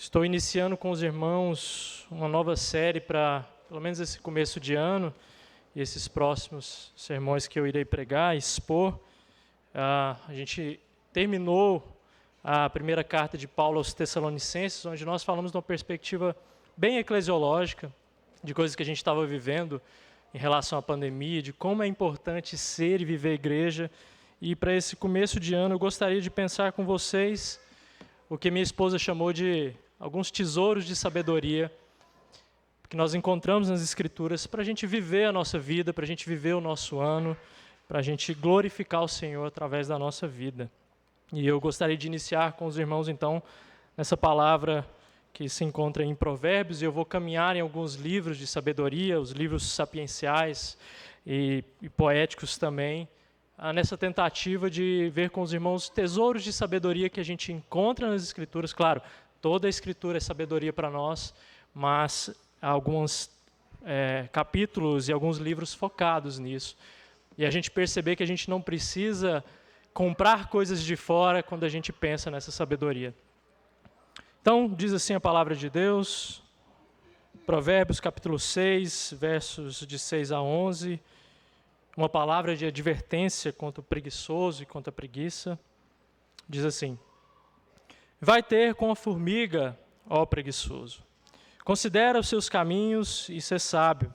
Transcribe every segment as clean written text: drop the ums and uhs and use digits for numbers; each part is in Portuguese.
Estou iniciando com os irmãos uma nova série para, pelo menos esse começo de ano, e esses próximos sermões que eu irei pregar, expor. A gente terminou a primeira carta de Paulo aos Tessalonicenses, onde nós falamos de uma perspectiva bem eclesiológica, de coisas que a gente estava vivendo em relação à pandemia, de como é importante ser e viver a igreja. E para esse começo de ano eu gostaria de pensar com vocês o que minha esposa chamou de alguns tesouros de sabedoria que nós encontramos nas Escrituras para a gente viver a nossa vida, para a gente viver o nosso ano, para a gente glorificar o Senhor através da nossa vida. E eu gostaria de iniciar com os irmãos, então, nessa palavra que se encontra em Provérbios, e eu vou caminhar em alguns livros de sabedoria, os livros sapienciais e poéticos também, nessa tentativa de ver com os irmãos tesouros de sabedoria que a gente encontra nas Escrituras. Claro, toda a Escritura é sabedoria para nós, mas há alguns capítulos e alguns livros focados nisso. E a gente perceber que a gente não precisa comprar coisas de fora quando a gente pensa nessa sabedoria. Então, diz assim a palavra de Deus, Provérbios capítulo 6, versos de 6 a 11, uma palavra de advertência contra o preguiçoso e contra a preguiça. Diz assim: vai ter com a formiga, ó preguiçoso. Considera os seus caminhos e sê sábio.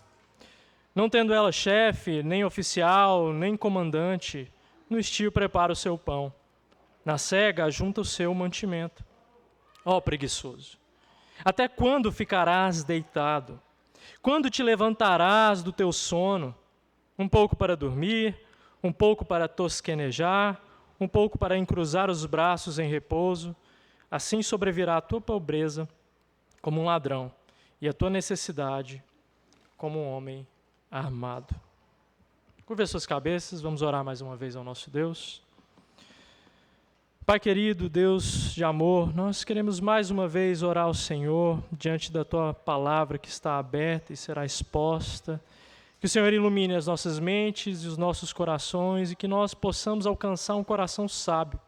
Não tendo ela chefe, nem oficial, nem comandante, no estio prepara o seu pão. Na cega ajunta o seu mantimento. Ó preguiçoso, até quando ficarás deitado? Quando te levantarás do teu sono? Um pouco para dormir, um pouco para tosquenejar, um pouco para encruzar os braços em repouso. Assim sobrevirá a tua pobreza como um ladrão, e a tua necessidade como um homem armado. Curve as suas cabeças, vamos orar mais uma vez ao nosso Deus. Pai querido, Deus de amor, nós queremos mais uma vez orar ao Senhor diante da tua palavra que está aberta e será exposta. Que o Senhor ilumine as nossas mentes e os nossos corações e que nós possamos alcançar um coração sábio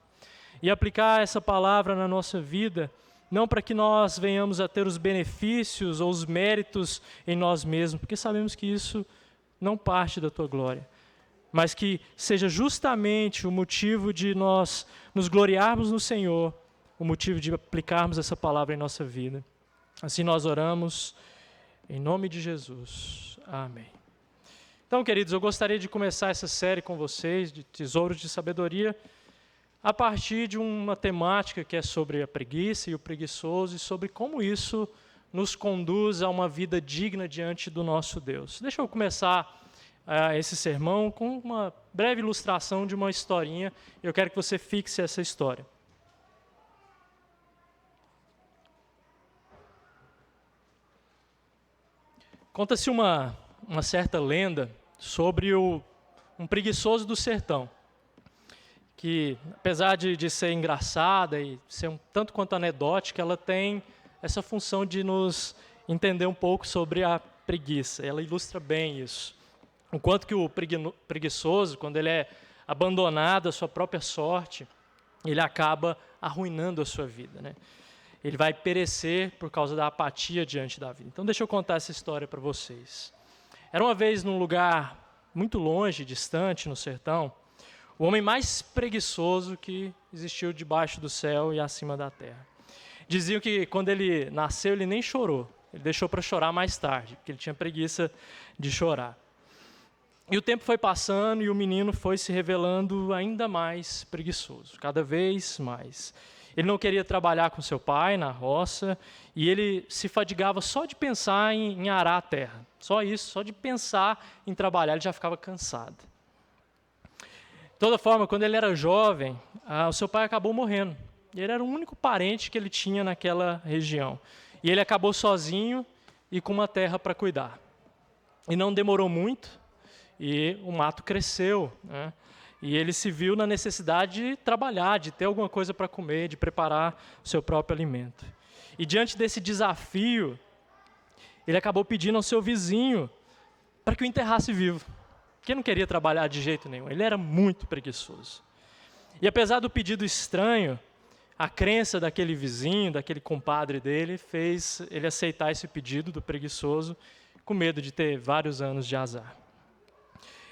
e aplicar essa palavra na nossa vida, não para que nós venhamos a ter os benefícios ou os méritos em nós mesmos, porque sabemos que isso não parte da tua glória, mas que seja justamente o motivo de nós nos gloriarmos no Senhor, o motivo de aplicarmos essa palavra em nossa vida. Assim nós oramos, em nome de Jesus. Amém. Então, queridos, eu gostaria de começar essa série com vocês, de Tesouros de Sabedoria, a partir de uma temática que é sobre a preguiça e o preguiçoso e sobre como isso nos conduz a uma vida digna diante do nosso Deus. Deixa eu começar esse sermão com uma breve ilustração de uma historinha. Eu quero que você fixe essa história. Conta-se uma certa lenda sobre um preguiçoso do sertão, que apesar de ser engraçada e ser um tanto quanto anedótica, ela tem essa função de nos entender um pouco sobre a preguiça. Ela ilustra bem isso. Enquanto que o preguiçoso, quando ele é abandonado à sua própria sorte, ele acaba arruinando a sua vida, né? Ele vai perecer por causa da apatia diante da vida. Então deixa eu contar essa história para vocês. Era uma vez num lugar muito longe, distante, no sertão, o homem mais preguiçoso que existiu debaixo do céu e acima da terra. Diziam que quando ele nasceu, ele nem chorou. Ele deixou para chorar mais tarde, porque ele tinha preguiça de chorar. E o tempo foi passando e o menino foi se revelando ainda mais preguiçoso, cada vez mais. Ele não queria trabalhar com seu pai na roça e ele se fadigava só de pensar em arar a terra. Só isso, só de pensar em trabalhar, ele já ficava cansado. De toda forma, quando ele era jovem, o seu pai acabou morrendo. Ele era o único parente que ele tinha naquela região. E ele acabou sozinho e com uma terra para cuidar. E não demorou muito e o mato cresceu, né? E ele se viu na necessidade de trabalhar, de ter alguma coisa para comer, de preparar o seu próprio alimento. E diante desse desafio, ele acabou pedindo ao seu vizinho para que o enterrasse vivo, porque não queria trabalhar de jeito nenhum, ele era muito preguiçoso. E apesar do pedido estranho, a crença daquele vizinho, daquele compadre dele, fez ele aceitar esse pedido do preguiçoso, com medo de ter vários anos de azar.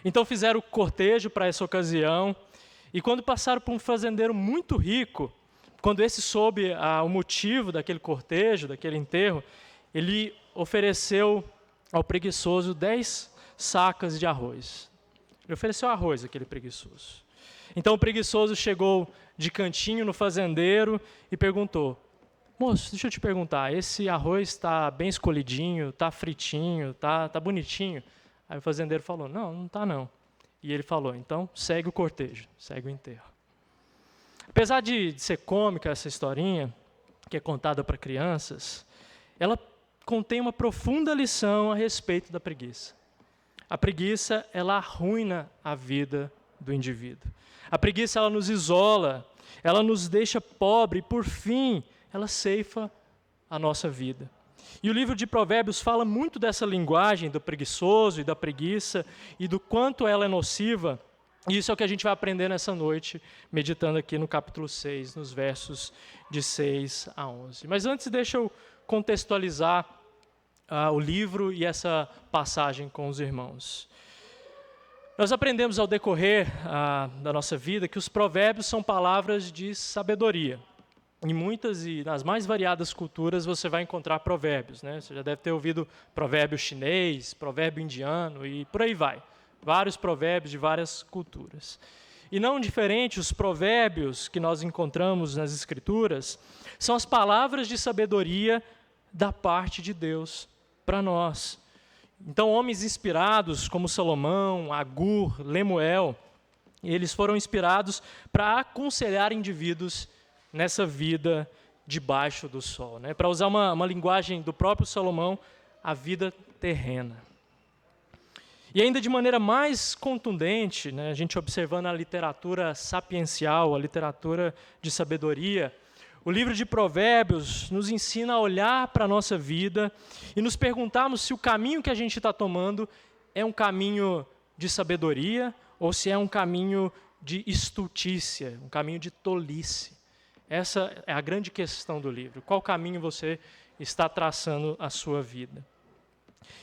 Então fizeram o cortejo para essa ocasião, e quando passaram por um fazendeiro muito rico, quando esse soube o motivo daquele cortejo, daquele enterro, ele ofereceu ao preguiçoso 10 sacas de arroz. Ele ofereceu arroz àquele preguiçoso. Então o preguiçoso chegou de cantinho no fazendeiro e perguntou: moço, deixa eu te perguntar, esse arroz está bem escolhidinho, está fritinho, está bonitinho? Aí o fazendeiro falou: não está não. E ele falou: então segue o cortejo, segue o enterro. Apesar de ser cômica essa historinha, que é contada para crianças, ela contém uma profunda lição a respeito da preguiça. A preguiça, ela arruina a vida do indivíduo. A preguiça, ela nos isola, ela nos deixa pobre e, por fim, ela ceifa a nossa vida. E o livro de Provérbios fala muito dessa linguagem do preguiçoso e da preguiça e do quanto ela é nociva. E isso é o que a gente vai aprender nessa noite, meditando aqui no capítulo 6, nos versos de 6 a 11. Mas antes, deixa eu contextualizar o livro e essa passagem com os irmãos. Nós aprendemos ao decorrer da nossa vida que os provérbios são palavras de sabedoria. Em muitas e nas mais variadas culturas você vai encontrar provérbios, né? Você já deve ter ouvido provérbio chinês, provérbio indiano e por aí vai. Vários provérbios de várias culturas. E não diferente, os provérbios que nós encontramos nas Escrituras são as palavras de sabedoria da parte de Deus para nós. Então, homens inspirados como Salomão, Agur, Lemuel, eles foram inspirados para aconselhar indivíduos nessa vida debaixo do sol, né? Para usar uma linguagem do próprio Salomão, a vida terrena. E ainda de maneira mais contundente, né, a gente observando a literatura sapiencial, a literatura de sabedoria, o livro de Provérbios nos ensina a olhar para a nossa vida e nos perguntarmos se o caminho que a gente está tomando é um caminho de sabedoria ou se é um caminho de estultícia, um caminho de tolice. Essa é a grande questão do livro. Qual caminho você está traçando a sua vida?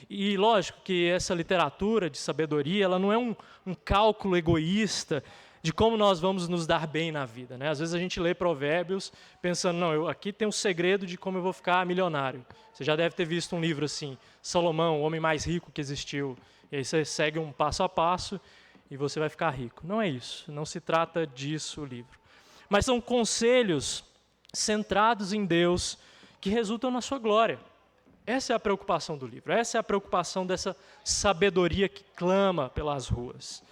E lógico que essa literatura de sabedoria, ela não é um cálculo egoísta de como nós vamos nos dar bem na vida, né? Às vezes a gente lê provérbios pensando, não, aqui tem um segredo de como eu vou ficar milionário. Você já deve ter visto um livro assim, Salomão, o homem mais rico que existiu. E aí você segue um passo a passo e você vai ficar rico. Não é isso, não se trata disso o livro. Mas são conselhos centrados em Deus que resultam na sua glória. Essa é a preocupação do livro, essa é a preocupação dessa sabedoria que clama pelas ruas.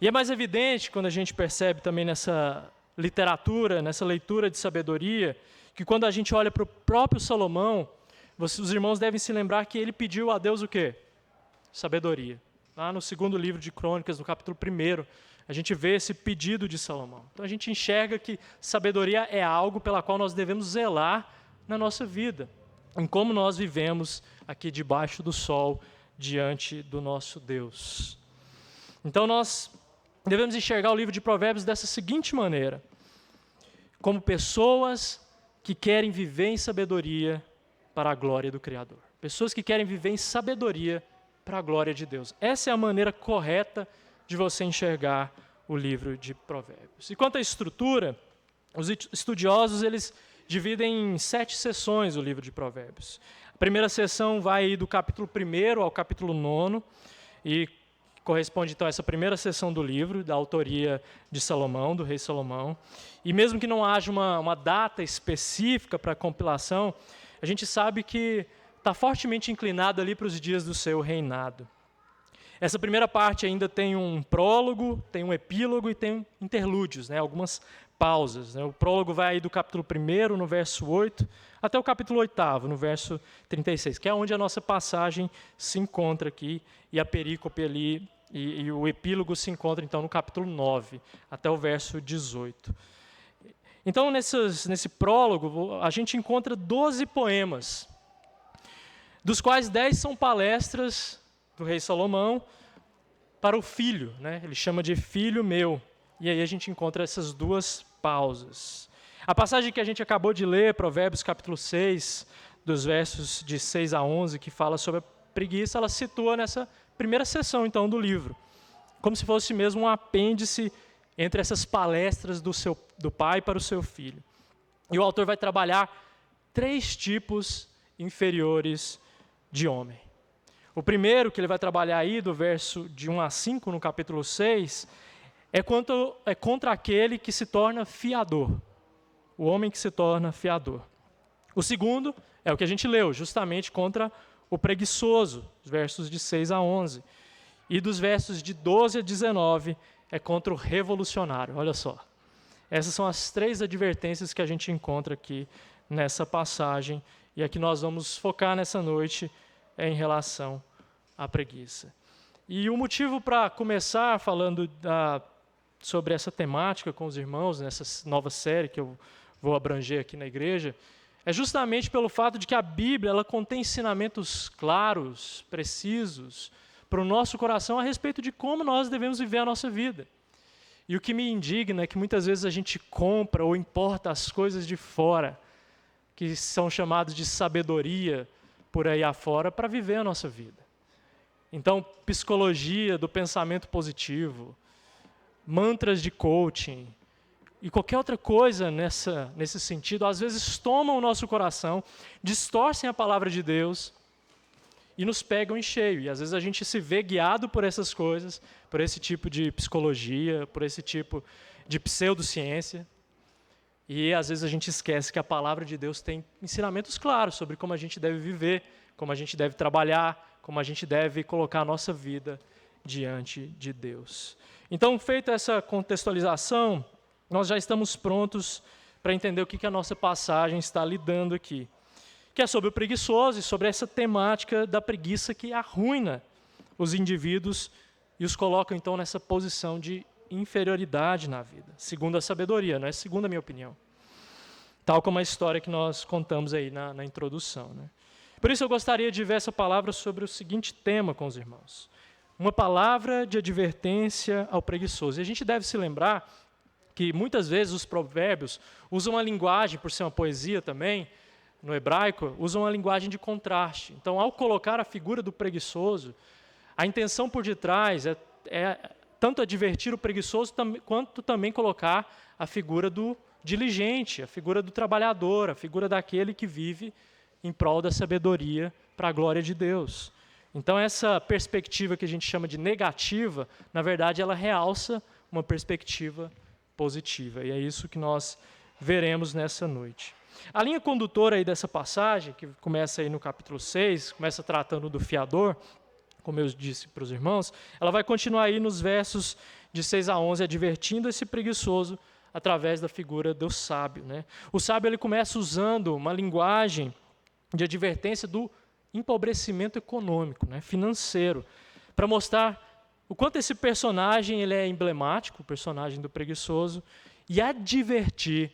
E é mais evidente quando a gente percebe também nessa literatura, nessa leitura de sabedoria, que quando a gente olha para o próprio Salomão, os irmãos devem se lembrar que ele pediu a Deus o quê? Sabedoria. Lá no segundo livro de Crônicas, no capítulo 1, a gente vê esse pedido de Salomão. Então a gente enxerga que sabedoria é algo pela qual nós devemos zelar na nossa vida, em como nós vivemos aqui debaixo do sol, diante do nosso Deus. Então nós devemos enxergar o livro de Provérbios dessa seguinte maneira: como pessoas que querem viver em sabedoria para a glória do Criador. Pessoas que querem viver em sabedoria para a glória de Deus. Essa é a maneira correta de você enxergar o livro de Provérbios. E quanto à estrutura, os estudiosos, eles dividem em 7 sessões o livro de Provérbios. A primeira sessão vai do capítulo 1 ao capítulo 9, e corresponde então a essa primeira sessão do livro, da autoria de Salomão, do rei Salomão. E mesmo que não haja uma data específica para a compilação, a gente sabe que está fortemente inclinado ali para os dias do seu reinado. Essa primeira parte ainda tem um prólogo, tem um epílogo e tem interlúdios, né, algumas pausas. Né? O prólogo vai aí do capítulo 1, no verso 8, até o capítulo 8, no verso 36, que é onde a nossa passagem se encontra aqui, e a perícope ali, e o epílogo se encontra então no capítulo 9, até o verso 18. Então, nesse prólogo, a gente encontra 12 poemas, dos quais 10 são palestras do rei Salomão para o filho, né? Ele chama de filho meu. E aí a gente encontra essas duas pausas. A passagem que a gente acabou de ler, Provérbios capítulo 6, dos versos de 6 a 11, que fala sobre a preguiça, ela situa nessa primeira seção, então, do livro, como se fosse mesmo um apêndice entre essas palestras do pai para o seu filho. E o autor vai trabalhar 3 tipos inferiores de homem. O primeiro que ele vai trabalhar aí, do verso de 1 a 5, no capítulo 6, é contra aquele que se torna fiador. O homem que se torna fiador. O segundo é o que a gente leu, justamente contra o preguiçoso, os versos de 6 a 11. E dos versos de 12 a 19 é contra o revolucionário. Olha só. Essas são as 3 advertências que a gente encontra aqui nessa passagem. E a que nós vamos focar nessa noite é em relação à preguiça. E o motivo para começar falando sobre essa temática com os irmãos, nessa nova série que eu vou abranger aqui na igreja, é justamente pelo fato de que a Bíblia ela contém ensinamentos claros, precisos, para o nosso coração a respeito de como nós devemos viver a nossa vida. E o que me indigna é que muitas vezes a gente compra ou importa as coisas de fora, que são chamadas de sabedoria por aí afora, para viver a nossa vida. Então, psicologia do pensamento positivo, mantras de coaching e qualquer outra coisa nesse sentido, às vezes tomam o nosso coração, distorcem a palavra de Deus e nos pegam em cheio. E às vezes a gente se vê guiado por essas coisas, por esse tipo de psicologia, por esse tipo de pseudociência. E às vezes a gente esquece que a palavra de Deus tem ensinamentos claros sobre como a gente deve viver, como a gente deve trabalhar, como a gente deve colocar a nossa vida diante de Deus. Então, feita essa contextualização, nós já estamos prontos para entender o que a nossa passagem está lidando aqui, que é sobre o preguiçoso e sobre essa temática da preguiça que arruina os indivíduos e os coloca, então, nessa posição de inferioridade na vida, segundo a sabedoria, não é segundo a minha opinião. Tal como a história que nós contamos aí na introdução, né? Por isso eu gostaria de ver essa palavra sobre o seguinte tema com os irmãos. Uma palavra de advertência ao preguiçoso. E a gente deve se lembrar que muitas vezes os provérbios usam uma linguagem, por ser uma poesia também, no hebraico, usam uma linguagem de contraste. Então, ao colocar a figura do preguiçoso, a intenção por detrás é tanto advertir o preguiçoso, quanto também colocar a figura do diligente, a figura do trabalhador, a figura daquele que vive em prol da sabedoria para a glória de Deus. Então, essa perspectiva que a gente chama de negativa, na verdade, ela realça uma perspectiva positiva. E é isso que nós veremos nessa noite. A linha condutora aí dessa passagem, que começa aí no capítulo 6, começa tratando do fiador, como eu disse para os irmãos, ela vai continuar aí nos versos de 6 a 11, advertindo esse preguiçoso através da figura do sábio, né? O sábio ele começa usando uma linguagem de advertência do empobrecimento econômico, né, financeiro, para mostrar o quanto esse personagem ele é emblemático, o personagem do preguiçoso, e advertir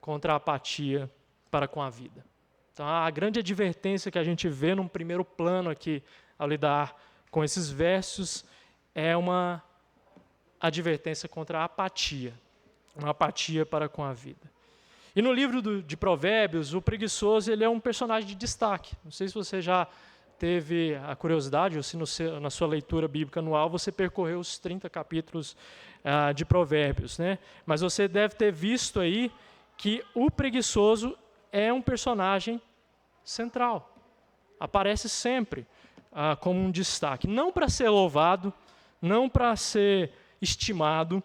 contra a apatia para com a vida. Então, a grande advertência que a gente vê num primeiro plano aqui, ao lidar com esses versos, é uma advertência contra a apatia, uma apatia para com a vida. E no livro de Provérbios, o preguiçoso ele é um personagem de destaque. Não sei se você já teve a curiosidade, ou se na sua leitura bíblica anual você percorreu os 30 capítulos de Provérbios, né? Mas você deve ter visto aí que o preguiçoso é um personagem central. Aparece sempre como um destaque. Não para ser louvado, não para ser estimado,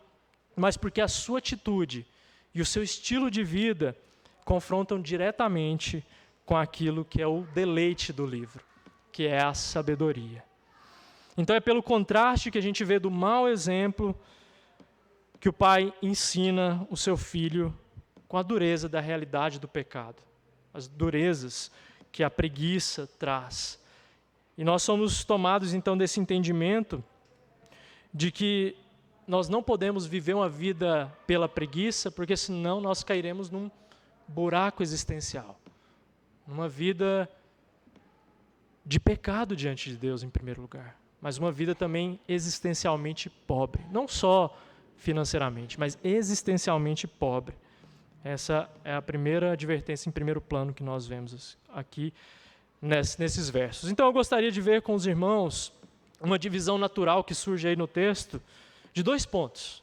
mas porque a sua atitude e o seu estilo de vida confrontam diretamente com aquilo que é o deleite do livro, que é a sabedoria. Então é pelo contraste que a gente vê do mau exemplo que o pai ensina o seu filho com a dureza da realidade do pecado, as durezas que a preguiça traz. E nós somos tomados então desse entendimento de que nós não podemos viver uma vida pela preguiça, porque senão nós cairemos num buraco existencial, numa vida de pecado diante de Deus, em primeiro lugar, mas uma vida também existencialmente pobre, não só financeiramente, mas existencialmente pobre, Essa é a primeira advertência em primeiro plano que nós vemos aqui nesses versos. Então eu gostaria de ver com os irmãos uma divisão natural que surge aí no texto de 2 pontos.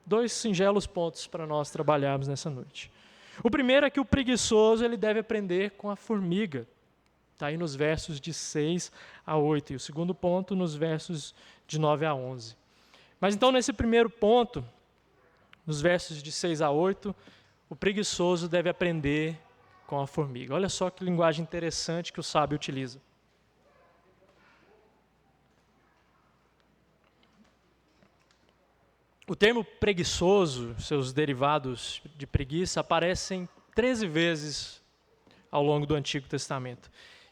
2 singelos pontos para nós trabalharmos nessa noite. O primeiro é que o preguiçoso ele deve aprender com a formiga. Está aí nos versos de 6 a 8. E o segundo ponto nos versos de 9 a 11. Mas então nesse primeiro ponto, nos versos de 6 a 8, o preguiçoso deve aprender com a formiga. Olha só que linguagem interessante que o sábio utiliza. O termo preguiçoso, seus derivados de preguiça, aparecem 13 vezes ao longo do Antigo Testamento.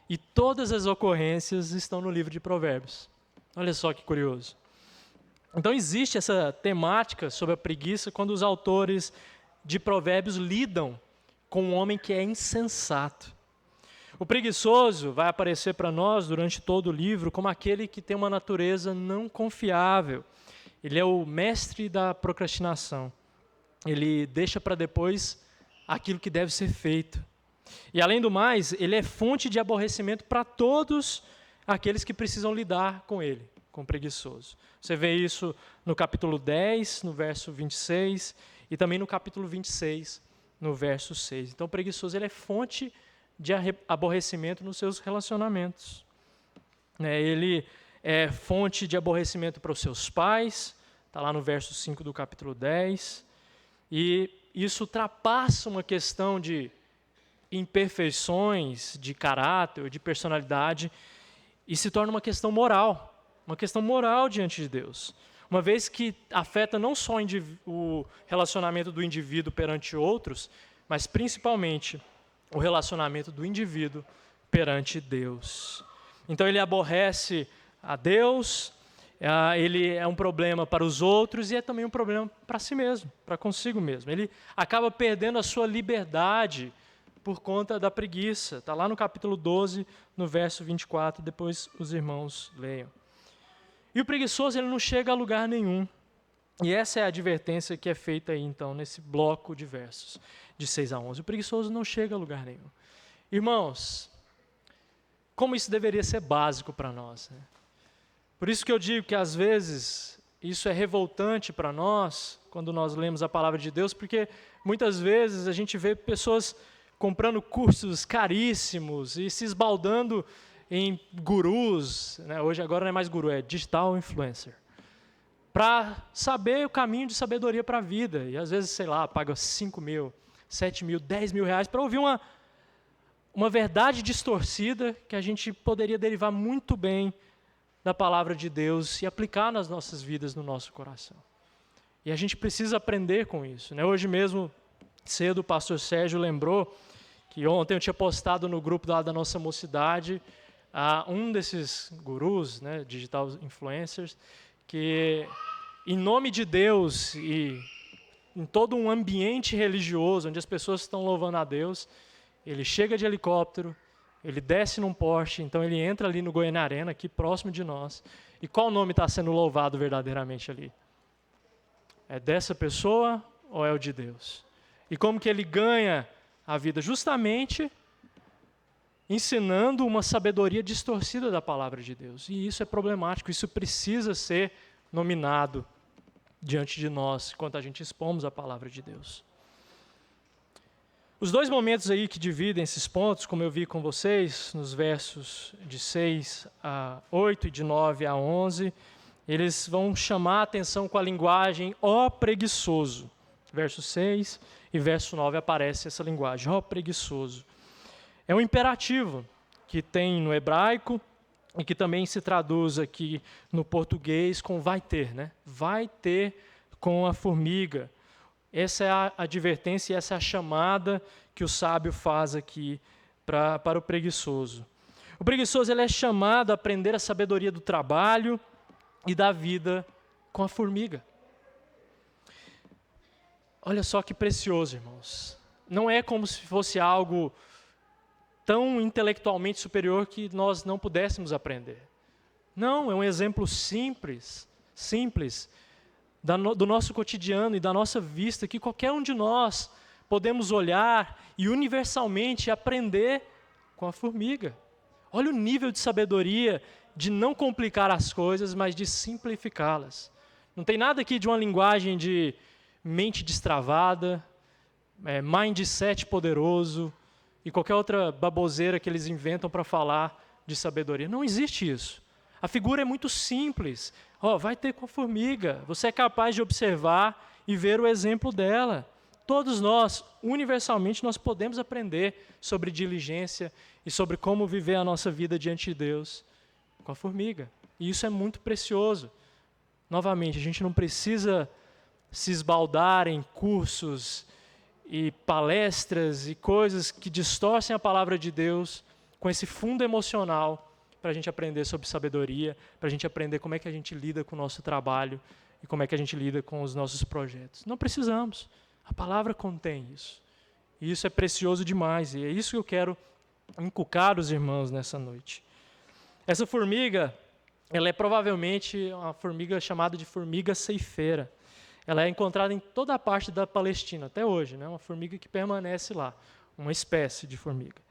E todas as ocorrências estão no livro de Provérbios. Olha só que curioso. Então existe essa temática sobre a preguiça quando os autores de Provérbios lidam com um homem que é insensato. O preguiçoso vai aparecer para nós durante todo o livro como aquele que tem uma natureza não confiável. Ele é o mestre da procrastinação. Ele deixa para depois aquilo que deve ser feito. E além do mais, ele é fonte de aborrecimento para todos aqueles que precisam lidar com ele, com o preguiçoso. Você vê isso no capítulo 10, no verso 26, e também no capítulo 26, no verso 6. Então o preguiçoso ele é fonte de aborrecimento nos seus relacionamentos. Ele é fonte de aborrecimento para os seus pais, está lá no verso 5 do capítulo 10, e isso ultrapassa uma questão de imperfeições de caráter, de personalidade, e se torna uma questão moral diante de Deus. Uma vez que afeta não só o relacionamento do indivíduo perante outros, mas principalmente o relacionamento do indivíduo perante Deus. Então ele aborrece a Deus, ele é um problema para os outros e é também um problema para si mesmo, para consigo mesmo. Ele acaba perdendo a sua liberdade por conta da preguiça. Está lá no capítulo 12, no verso 24, depois os irmãos leiam. E o preguiçoso ele não chega a lugar nenhum. E essa é a advertência que é feita aí, então, nesse bloco de versos, de 6 a 11. O preguiçoso não chega a lugar nenhum. Irmãos, como isso deveria ser básico para nós, né? Por isso que eu digo que, às vezes, isso é revoltante para nós, quando nós lemos a palavra de Deus, porque, muitas vezes, a gente vê pessoas comprando cursos caríssimos e se esbaldando em gurus, né? Hoje agora não é mais guru, é digital influencer, para saber o caminho de sabedoria para a vida. E às vezes, sei lá, paga 5 mil, 7 mil, 10 mil reais para ouvir uma verdade distorcida que a gente poderia derivar muito bem da palavra de Deus e aplicar nas nossas vidas, no nosso coração. E a gente precisa aprender com isso, né? Hoje mesmo, cedo, o pastor Sérgio lembrou que ontem eu tinha postado no grupo da nossa mocidade um desses gurus, né, digital influencers, que em nome de Deus e em todo um ambiente religioso, onde as pessoas estão louvando a Deus, ele chega de helicóptero, ele desce num Porsche, então ele entra ali no Goiânia Arena, aqui próximo de nós. E qual nome está sendo louvado verdadeiramente ali? É dessa pessoa ou é o de Deus? E como que ele ganha a vida? Justamente ensinando uma sabedoria distorcida da palavra de Deus. E isso é problemático, isso precisa ser nominado diante de nós, enquanto a gente expomos a palavra de Deus. Os 2 momentos aí que dividem esses pontos, como eu vi com vocês, nos versos de 6 a 8 e de 9 a 11, eles vão chamar a atenção com a linguagem ó preguiçoso. Verso 6 e verso 9 aparece essa linguagem, ó preguiçoso. É um imperativo que tem no hebraico e que também se traduz aqui no português com vai ter, né? Vai ter com a formiga. Essa é a advertência e essa é a chamada que o sábio faz aqui para o preguiçoso. O preguiçoso ele é chamado a aprender a sabedoria do trabalho e da vida com a formiga. Olha só que precioso, irmãos. Não é como se fosse algo tão intelectualmente superior que nós não pudéssemos aprender. Não, é um exemplo simples do nosso cotidiano e da nossa vista, que qualquer um de nós podemos olhar e universalmente aprender com a formiga. Olha o nível de sabedoria de não complicar as coisas, mas de simplificá-las. Não tem nada aqui de uma linguagem de mente destravada, mindset poderoso e qualquer outra baboseira que eles inventam para falar de sabedoria. Não existe isso. A figura é muito simples. Vai ter com a formiga. Você é capaz de observar e ver o exemplo dela. Todos nós, universalmente, nós podemos aprender sobre diligência e sobre como viver a nossa vida diante de Deus com a formiga. E isso é muito precioso. Novamente, a gente não precisa se esbaldar em cursos e palestras e coisas que distorcem a palavra de Deus com esse fundo emocional para a gente aprender sobre sabedoria, para a gente aprender como é que a gente lida com o nosso trabalho e como é que a gente lida com os nossos projetos. Não precisamos. A palavra contém isso. E isso é precioso demais. E é isso que eu quero inculcar os irmãos nessa noite. Essa formiga, ela é provavelmente uma formiga chamada de formiga ceifeira. Ela é encontrada em toda a parte da Palestina, até hoje, né? Uma formiga que permanece lá, uma espécie de formiga.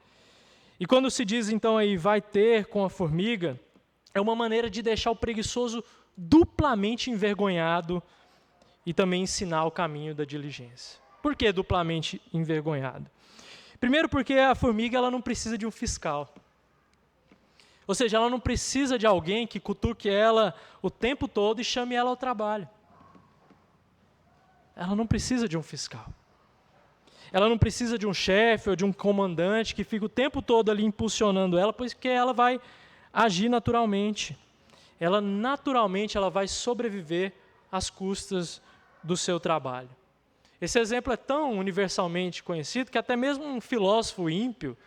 E quando se diz, então, aí, vai ter com a formiga, é uma maneira de deixar o preguiçoso duplamente envergonhado e também ensinar o caminho da diligência. Por que duplamente envergonhado? Primeiro porque a formiga ela não precisa de um fiscal. Ou seja, ela não precisa de alguém que cutuque ela o tempo todo e chame ela ao trabalho. Ela não precisa de um fiscal. Ela não precisa de um chefe ou de um comandante que fica o tempo todo ali impulsionando ela, pois que ela vai agir naturalmente. Ela naturalmente ela vai sobreviver às custas do seu trabalho. Esse exemplo é tão universalmente conhecido que até mesmo um filósofo ímpio,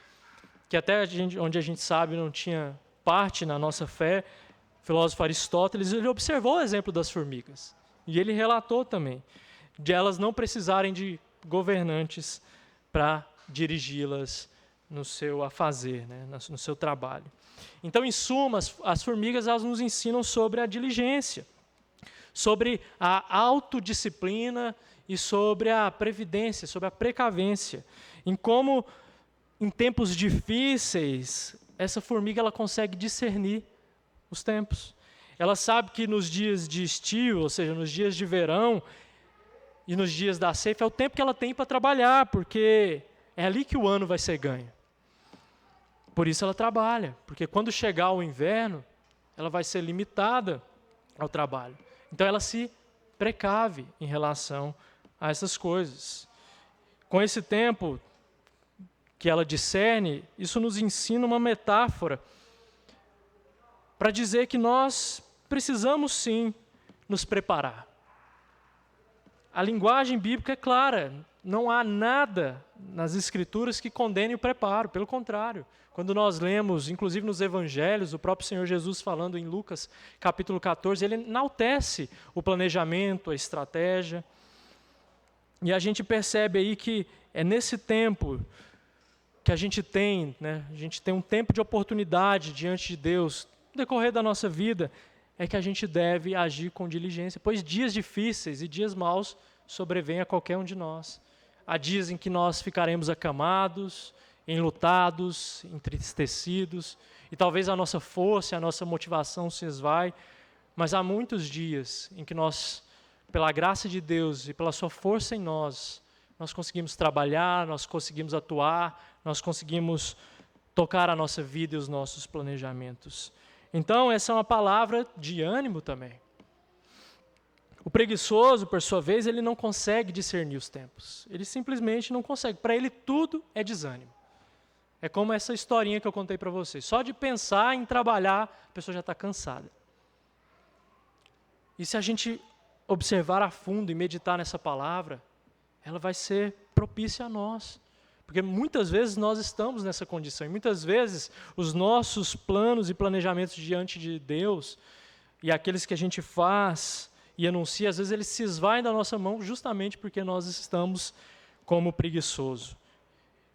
que até onde a gente sabe não tinha parte na nossa fé, o filósofo Aristóteles, ele observou o exemplo das formigas. E ele relatou também de elas não precisarem de governantes para dirigi-las no seu afazer, né, no seu trabalho. Então, em suma, as formigas elas nos ensinam sobre a diligência, sobre a autodisciplina e sobre a previdência, sobre a precavência, em como, em tempos difíceis, essa formiga ela consegue discernir os tempos. Ela sabe que nos dias de estio, ou seja, nos dias de verão, e nos dias da ceifa é o tempo que ela tem para trabalhar, porque é ali que o ano vai ser ganho. Por isso ela trabalha, porque quando chegar o inverno, ela vai ser limitada ao trabalho. Então ela se precave em relação a essas coisas. Com esse tempo que ela discerne, isso nos ensina uma metáfora para dizer que nós precisamos sim nos preparar. A linguagem bíblica é clara, não há nada nas Escrituras que condene o preparo, pelo contrário. Quando nós lemos, inclusive nos Evangelhos, o próprio Senhor Jesus falando em Lucas capítulo 14, ele enaltece o planejamento, a estratégia. E a gente percebe aí que é nesse tempo que a gente tem um tempo de oportunidade diante de Deus, no decorrer da nossa vida, é que a gente deve agir com diligência, pois dias difíceis e dias maus sobrevêm a qualquer um de nós. Há dias em que nós ficaremos acamados, enlutados, entristecidos, e talvez a nossa força, a nossa motivação se esvai, mas há muitos dias em que nós, pela graça de Deus e pela sua força em nós conseguimos trabalhar, nós conseguimos atuar, nós conseguimos tocar a nossa vida e os nossos planejamentos. Então, essa é uma palavra de ânimo também. O preguiçoso, por sua vez, ele não consegue discernir os tempos. Ele simplesmente não consegue. Para ele, tudo é desânimo. É como essa historinha que eu contei para vocês. Só de pensar em trabalhar, a pessoa já está cansada. E se a gente observar a fundo e meditar nessa palavra, ela vai ser propícia a nós. Porque muitas vezes nós estamos nessa condição, e muitas vezes os nossos planos e planejamentos diante de Deus, e aqueles que a gente faz e anuncia, às vezes eles se esvaem da nossa mão justamente porque nós estamos como preguiçoso.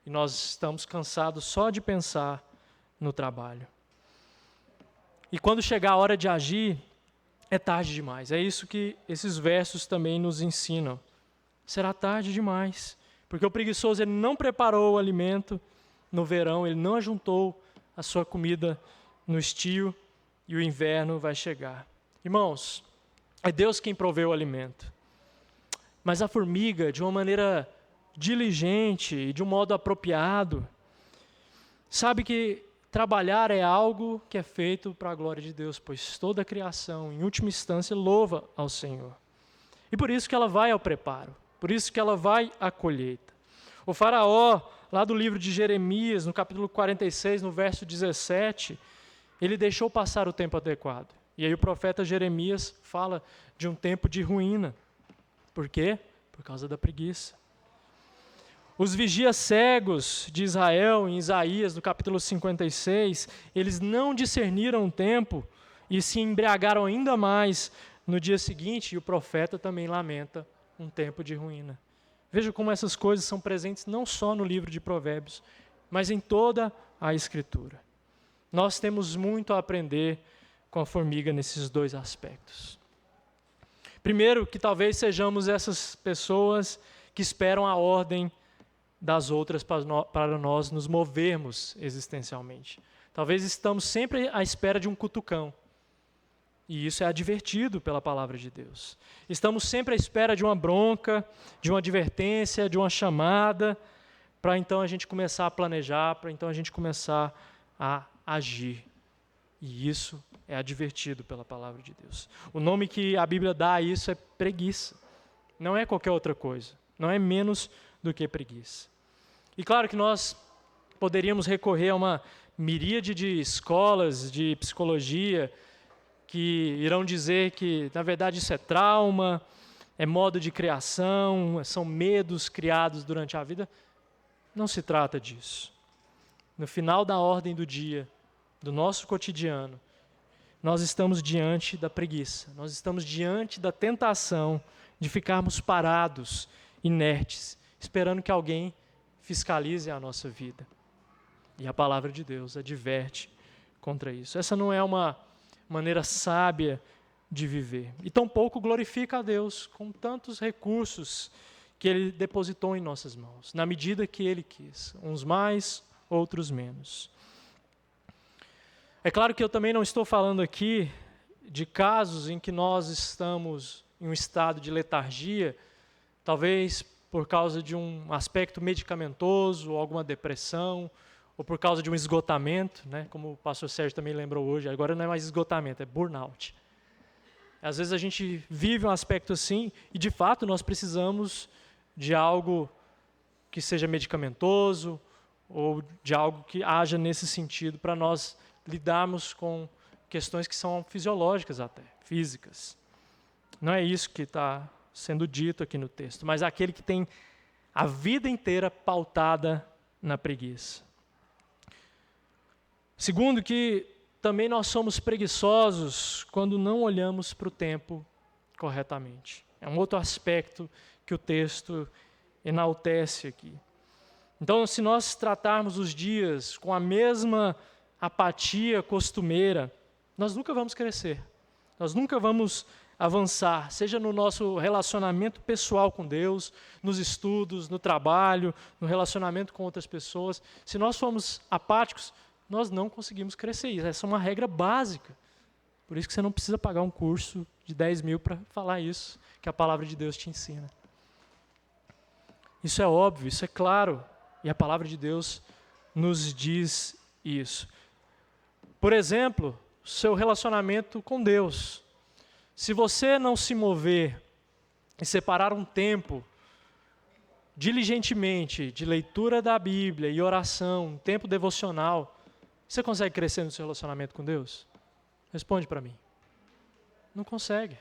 E nós estamos cansados só de pensar no trabalho. E quando chegar a hora de agir, é tarde demais. É isso que esses versos também nos ensinam. Será tarde demais. Porque o preguiçoso ele não preparou o alimento no verão, ele não ajuntou a sua comida no estio e o inverno vai chegar. Irmãos, é Deus quem provê o alimento. Mas a formiga, de uma maneira diligente e de um modo apropriado, sabe que trabalhar é algo que é feito para a glória de Deus, pois toda a criação, em última instância, louva ao Senhor. E por isso que ela vai ao preparo, por isso que ela vai à colheita. O faraó, lá do livro de Jeremias, no capítulo 46, no verso 17, ele deixou passar o tempo adequado. E aí o profeta Jeremias fala de um tempo de ruína. Por quê? Por causa da preguiça. Os vigias cegos de Israel, em Isaías, no capítulo 56, eles não discerniram o tempo e se embriagaram ainda mais no dia seguinte, e o profeta também lamenta um tempo de ruína. Veja como essas coisas são presentes não só no livro de Provérbios, mas em toda a Escritura. Nós temos muito a aprender com a formiga nesses dois aspectos. Primeiro, que talvez sejamos essas pessoas que esperam a ordem das outras para nós nos movermos existencialmente. Talvez estamos sempre à espera de um cutucão. E isso é advertido pela palavra de Deus. Estamos sempre à espera de uma bronca, de uma advertência, de uma chamada, para então a gente começar a planejar, para então a gente começar a agir. E isso é advertido pela palavra de Deus. O nome que a Bíblia dá a isso é preguiça. Não é qualquer outra coisa. Não é menos do que preguiça. E claro que nós poderíamos recorrer a uma miríade de escolas de psicologia que irão dizer que, na verdade, isso é trauma, é modo de criação, são medos criados durante a vida. Não se trata disso. No final da ordem do dia, do nosso cotidiano, nós estamos diante da preguiça, nós estamos diante da tentação de ficarmos parados, inertes, esperando que alguém fiscalize a nossa vida. E a palavra de Deus adverte contra isso. Essa não é uma maneira sábia de viver. E tampouco glorifica a Deus com tantos recursos que Ele depositou em nossas mãos, na medida que Ele quis, uns mais, outros menos. É claro que eu também não estou falando aqui de casos em que nós estamos em um estado de letargia, talvez por causa de um aspecto medicamentoso, ou alguma depressão, ou por causa de um esgotamento, né? Como o pastor Sérgio também lembrou hoje, agora não é mais esgotamento, é burnout. Às vezes a gente vive um aspecto assim, e de fato nós precisamos de algo que seja medicamentoso, ou de algo que haja nesse sentido, para nós lidarmos com questões que são fisiológicas até, físicas. Não é isso que está sendo dito aqui no texto, mas aquele que tem a vida inteira pautada na preguiça. Segundo, que também nós somos preguiçosos quando não olhamos para o tempo corretamente. É um outro aspecto que o texto enaltece aqui. Então, se nós tratarmos os dias com a mesma apatia costumeira, nós nunca vamos crescer. Nós nunca vamos avançar, seja no nosso relacionamento pessoal com Deus, nos estudos, no trabalho, no relacionamento com outras pessoas. Se nós formos apáticos, nós não conseguimos crescer. Essa é uma regra básica. Por isso que você não precisa pagar um curso de 10 mil para falar isso, que a palavra de Deus te ensina. Isso é óbvio, isso é claro, e a palavra de Deus nos diz isso. Por exemplo, seu relacionamento com Deus. Se você não se mover e separar um tempo diligentemente de leitura da Bíblia e oração, um tempo devocional, você consegue crescer no seu relacionamento com Deus? Responde para mim. Não consegue.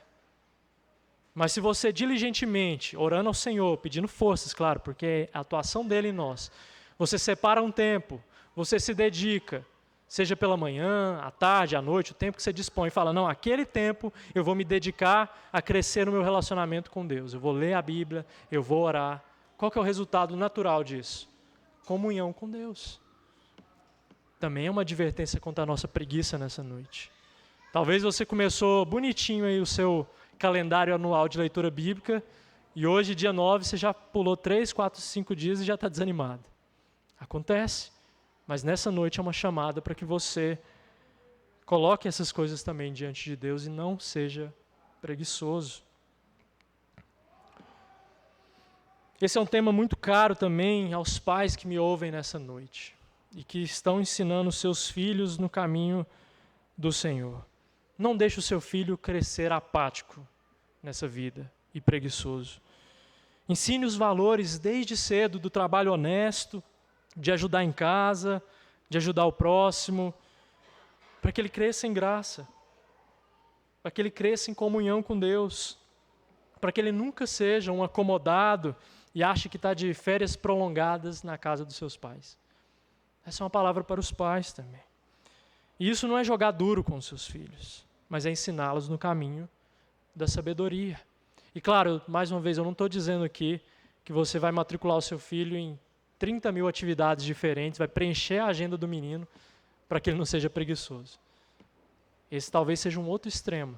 Mas se você diligentemente, orando ao Senhor, pedindo forças, claro, porque é a atuação dele em nós, você separa um tempo, você se dedica, seja pela manhã, à tarde, à noite, o tempo que você dispõe, e fala, não, aquele tempo eu vou me dedicar a crescer no meu relacionamento com Deus. Eu vou ler a Bíblia, eu vou orar. Qual que é o resultado natural disso? Comunhão com Deus. Também é uma advertência contra a nossa preguiça nessa noite. Talvez você começou bonitinho aí o seu calendário anual de leitura bíblica E hoje, dia 9, você já pulou 3, 4, 5 dias e já está desanimado. Acontece, mas nessa noite é uma chamada para que você coloque essas coisas também diante de Deus e não seja preguiçoso. Esse é um tema muito caro também aos pais que me ouvem nessa noite e que estão ensinando seus filhos no caminho do Senhor. Não deixe o seu filho crescer apático nessa vida e preguiçoso. Ensine os valores desde cedo do trabalho honesto, de ajudar em casa, de ajudar o próximo, para que ele cresça em graça, para que ele cresça em comunhão com Deus, para que ele nunca seja um acomodado e ache que está de férias prolongadas na casa dos seus pais. Essa é uma palavra para os pais também. E isso não é jogar duro com os seus filhos, mas é ensiná-los no caminho da sabedoria. E claro, mais uma vez, eu não estou dizendo aqui que você vai matricular o seu filho em 30 mil atividades diferentes, vai preencher a agenda do menino para que ele não seja preguiçoso. Esse talvez seja um outro extremo,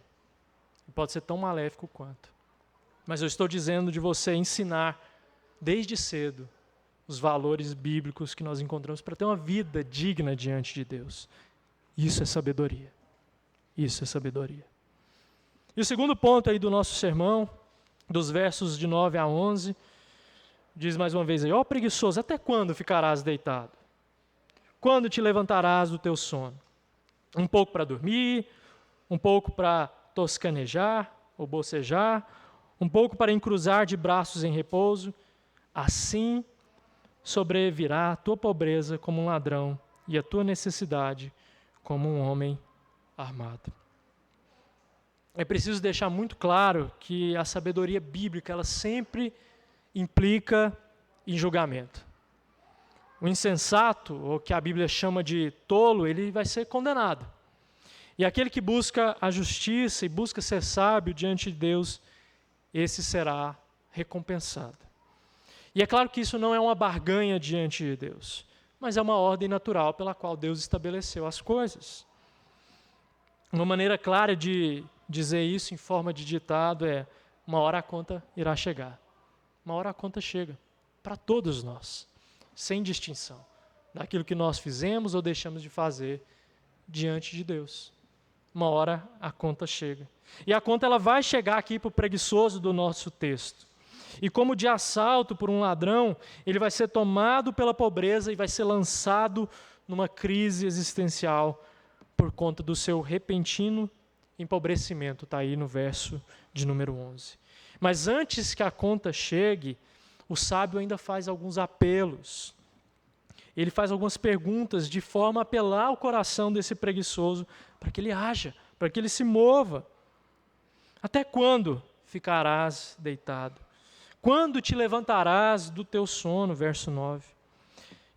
e pode ser tão maléfico quanto. Mas eu estou dizendo de você ensinar desde cedo os valores bíblicos que nós encontramos para ter uma vida digna diante de Deus. Isso é sabedoria. Isso é sabedoria. E o segundo ponto aí do nosso sermão, dos versos de 9 a 11, diz mais uma vez aí: ó preguiçoso, até quando ficarás deitado? Quando te levantarás do teu sono? Um pouco para dormir, um pouco para toscanejar ou bocejar, um pouco para encruzar de braços em repouso. Assim sobrevirá a tua pobreza como um ladrão e a tua necessidade como um homem armado. É preciso deixar muito claro que a sabedoria bíblica ela sempre implica em julgamento. O insensato, ou que a Bíblia chama de tolo, ele vai ser condenado. E aquele que busca a justiça e busca ser sábio diante de Deus, esse será recompensado. E é claro que isso não é uma barganha diante de Deus, mas é uma ordem natural pela qual Deus estabeleceu as coisas. Uma maneira clara de dizer isso em forma de ditado é: uma hora a conta irá chegar. Uma hora a conta chega para todos nós, sem distinção daquilo que nós fizemos ou deixamos de fazer diante de Deus. Uma hora a conta chega. E a conta ela vai chegar aqui para o preguiçoso do nosso texto. E como de assalto por um ladrão, ele vai ser tomado pela pobreza e vai ser lançado numa crise existencial por conta do seu repentino empobrecimento. Está aí no verso de número 11. Mas antes que a conta chegue, o sábio ainda faz alguns apelos. Ele faz algumas perguntas de forma a apelar ao coração desse preguiçoso para que ele haja, para que ele se mova. Até quando ficarás deitado? Quando te levantarás do teu sono? Verso 9.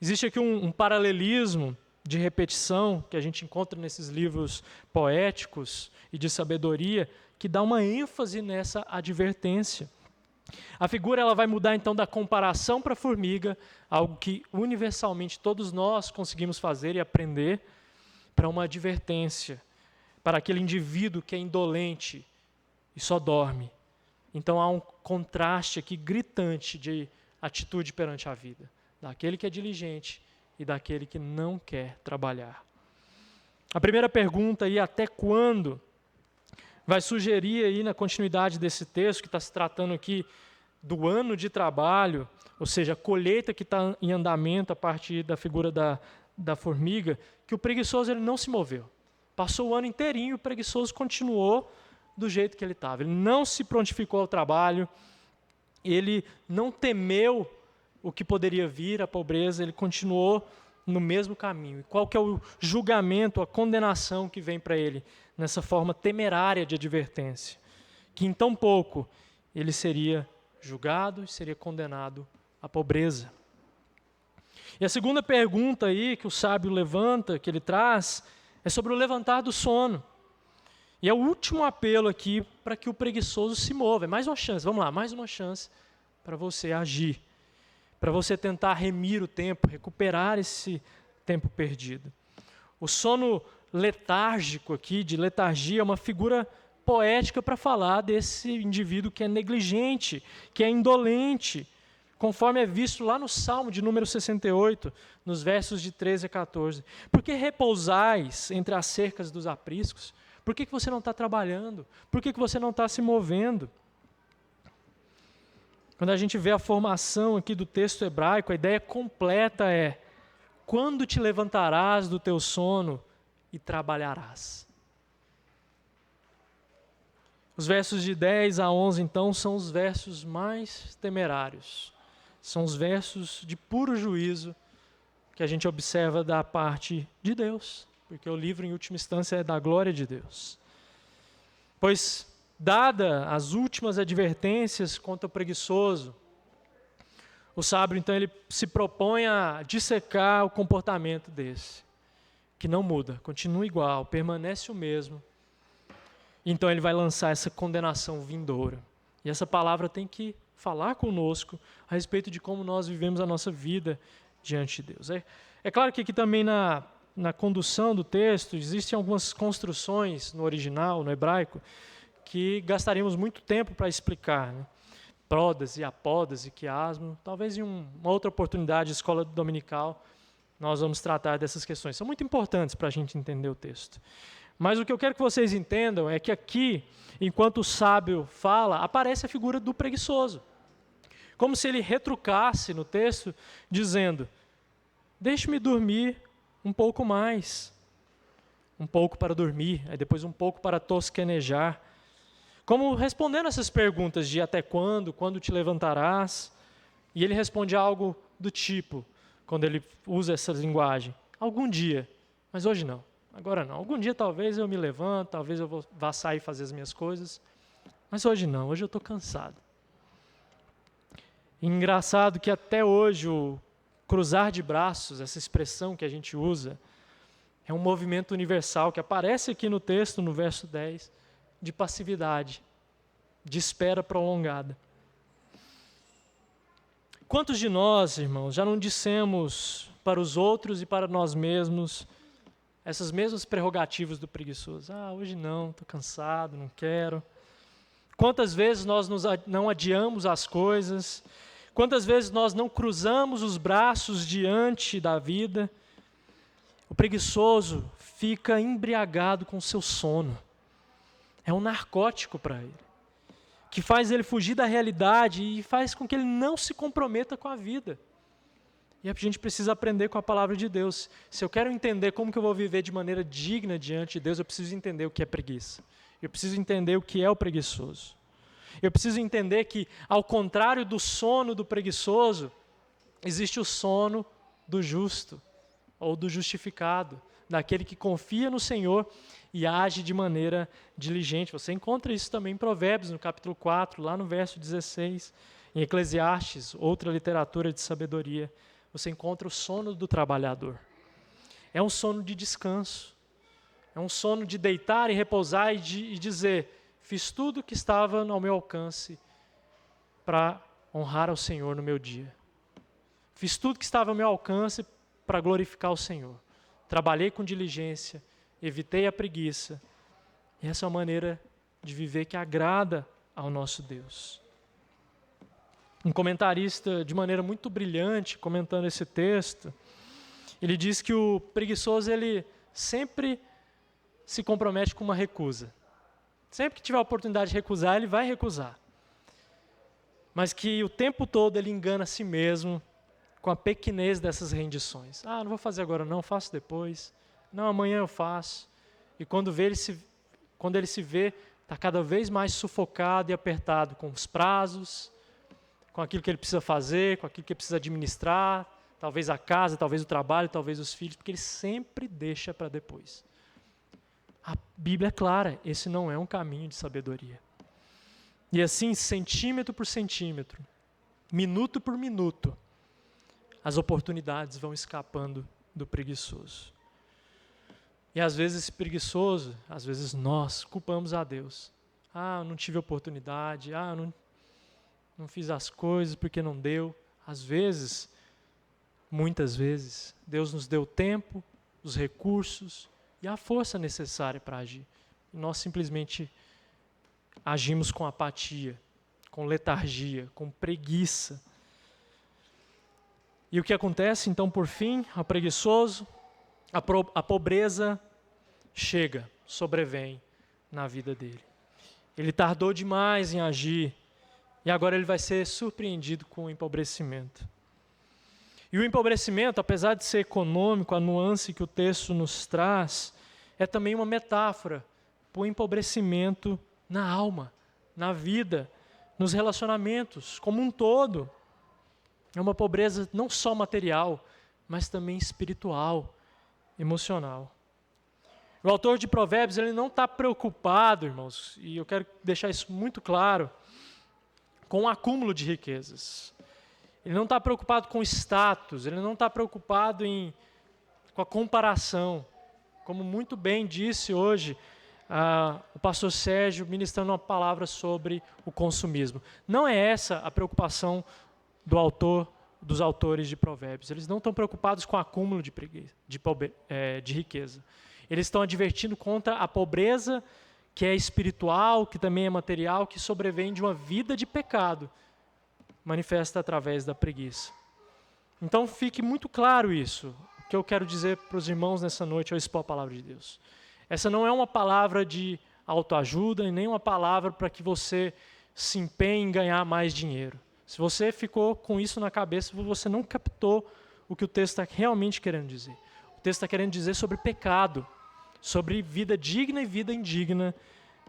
Existe aqui um paralelismo de repetição que a gente encontra nesses livros poéticos e de sabedoria que dá uma ênfase nessa advertência. A figura ela vai mudar então da comparação para a formiga, algo que universalmente todos nós conseguimos fazer e aprender, para uma advertência, para aquele indivíduo que é indolente e só dorme. Então há um contraste aqui gritante de atitude perante a vida, daquele que é diligente e daquele que não quer trabalhar. A primeira pergunta aí, até quando? Vai sugerir aí na continuidade desse texto, que está se tratando aqui do ano de trabalho, ou seja, a colheita que está em andamento a partir da figura da formiga, que o preguiçoso ele não se moveu. Passou o ano inteirinho, o preguiçoso continuou do jeito que ele estava. Ele não se prontificou ao trabalho, ele não temeu o que poderia vir, a pobreza, ele continuou no mesmo caminho. E qual que é o julgamento, a condenação que vem para ele nessa forma temerária de advertência? Que em tão pouco ele seria julgado e seria condenado à pobreza. E a segunda pergunta aí que o sábio levanta, que ele traz, é sobre o levantar do sono. E é o último apelo aqui para que o preguiçoso se mova. É mais uma chance, vamos lá, mais uma chance para você agir, para você tentar remir o tempo, recuperar esse tempo perdido. O sono letárgico aqui, de letargia, é uma figura poética para falar desse indivíduo que é negligente, que é indolente, conforme é visto lá no Salmo de número 68, nos versos de 13 a 14. Por que repousais entre as cercas dos apriscos? Por que você não está trabalhando? Por que você não está se movendo? Quando a gente vê a formação aqui do texto hebraico, a ideia completa é: quando te levantarás do teu sono e trabalharás. Os versos de 10 a 11, então, são os versos mais temerários. São os versos de puro juízo que a gente observa da parte de Deus, porque o livro, em última instância, é da glória de Deus. Pois, dada as últimas advertências contra o preguiçoso, o sábio, então, ele se propõe a dissecar o comportamento desse, que não muda, continua igual, permanece o mesmo. Então ele vai lançar essa condenação vindoura. E essa palavra tem que falar conosco a respeito de como nós vivemos a nossa vida diante de Deus. É claro que aqui também na condução do texto existem algumas construções no original, no hebraico, que gastaríamos muito tempo para explicar, né? Pródase, apódase, quiasmo. Talvez em uma outra oportunidade de escola dominical nós vamos tratar dessas questões. São muito importantes para a gente entender o texto. Mas o que eu quero que vocês entendam é que aqui, enquanto o sábio fala, aparece a figura do preguiçoso. Como se ele retrucasse no texto, dizendo: deixe-me dormir um pouco mais. Um pouco para dormir, aí depois um pouco para tosquenejar. Como respondendo essas perguntas de até quando te levantarás? E ele responde algo do tipo, quando ele usa essa linguagem: algum dia, mas hoje não. Agora não. Algum dia talvez eu me levante, talvez eu vá sair fazer as minhas coisas, mas hoje não, hoje eu estou cansado. E engraçado que até hoje o cruzar de braços, essa expressão que a gente usa, é um movimento universal que aparece aqui no texto, no verso 10, de passividade, de espera prolongada. Quantos de nós, irmãos, já não dissemos para os outros e para nós mesmos essas mesmas prerrogativas do preguiçoso? Hoje não, estou cansado, não quero. Quantas vezes nós não adiamos as coisas? Quantas vezes nós não cruzamos os braços diante da vida? O preguiçoso fica embriagado com o seu sono. É um narcótico para ele, que faz ele fugir da realidade e faz com que ele não se comprometa com a vida. E a gente precisa aprender com a palavra de Deus. Se eu quero entender como que eu vou viver de maneira digna diante de Deus, eu preciso entender o que é preguiça. Eu preciso entender o que é o preguiçoso. Eu preciso entender que, ao contrário do sono do preguiçoso, existe o sono do justo, ou do justificado, daquele que confia no Senhor e age de maneira diligente. Você encontra isso também em Provérbios, no capítulo 4, lá no verso 16. Em Eclesiastes, outra literatura de sabedoria, você encontra o sono do trabalhador. É um sono de descanso. É um sono de deitar e repousar e dizer: fiz tudo o que estava ao meu alcance para honrar ao Senhor no meu dia. Fiz tudo que estava ao meu alcance para glorificar o Senhor. Trabalhei com diligência, evitei a preguiça. E essa é uma maneira de viver que agrada ao nosso Deus. Um comentarista, de maneira muito brilhante, comentando esse texto, ele diz que o preguiçoso, ele sempre se compromete com uma recusa. Sempre que tiver a oportunidade de recusar, ele vai recusar. Mas que o tempo todo ele engana a si mesmo com a pequenez dessas rendições. Não vou fazer agora não, faço depois. Não, amanhã eu faço. E quando ele se vê, está cada vez mais sufocado e apertado com os prazos, com aquilo que ele precisa fazer, com aquilo que ele precisa administrar, talvez a casa, talvez o trabalho, talvez os filhos, porque ele sempre deixa para depois. A Bíblia é clara, esse não é um caminho de sabedoria. E assim, centímetro por centímetro, minuto por minuto, as oportunidades vão escapando do preguiçoso. E às vezes esse preguiçoso, às vezes nós culpamos a Deus. Eu não tive oportunidade, eu não fiz as coisas porque não deu. Às vezes, muitas vezes, Deus nos deu o tempo, os recursos e a força necessária para agir. E nós simplesmente agimos com apatia, com letargia, com preguiça. E o que acontece, então, por fim, ao preguiçoso, a pobreza chega, sobrevém na vida dele. Ele tardou demais em agir, e agora ele vai ser surpreendido com o empobrecimento. E o empobrecimento, apesar de ser econômico, a nuance que o texto nos traz, é também uma metáfora para o empobrecimento na alma, na vida, nos relacionamentos, como um todo. É uma pobreza não só material, mas também espiritual, emocional. O autor de Provérbios, ele não está preocupado, irmãos, e eu quero deixar isso muito claro, com o acúmulo de riquezas. Ele não está preocupado com status, ele não está preocupado com a comparação. Como muito bem disse hoje o pastor Sérgio, ministrando uma palavra sobre o consumismo. Não é essa a preocupação dos autores de Provérbios. Eles não estão preocupados com o acúmulo de riqueza. Eles estão advertindo contra a pobreza que é espiritual, que também é material, que sobrevém de uma vida de pecado, manifesta através da preguiça. Então fique muito claro isso, o que eu quero dizer para os irmãos nessa noite ao expor a palavra de Deus. Essa não é uma palavra de autoajuda e nem uma palavra para que você se empenhe em ganhar mais dinheiro. Se você ficou com isso na cabeça, você não captou o que o texto está realmente querendo dizer. O texto está querendo dizer sobre pecado, sobre vida digna e vida indigna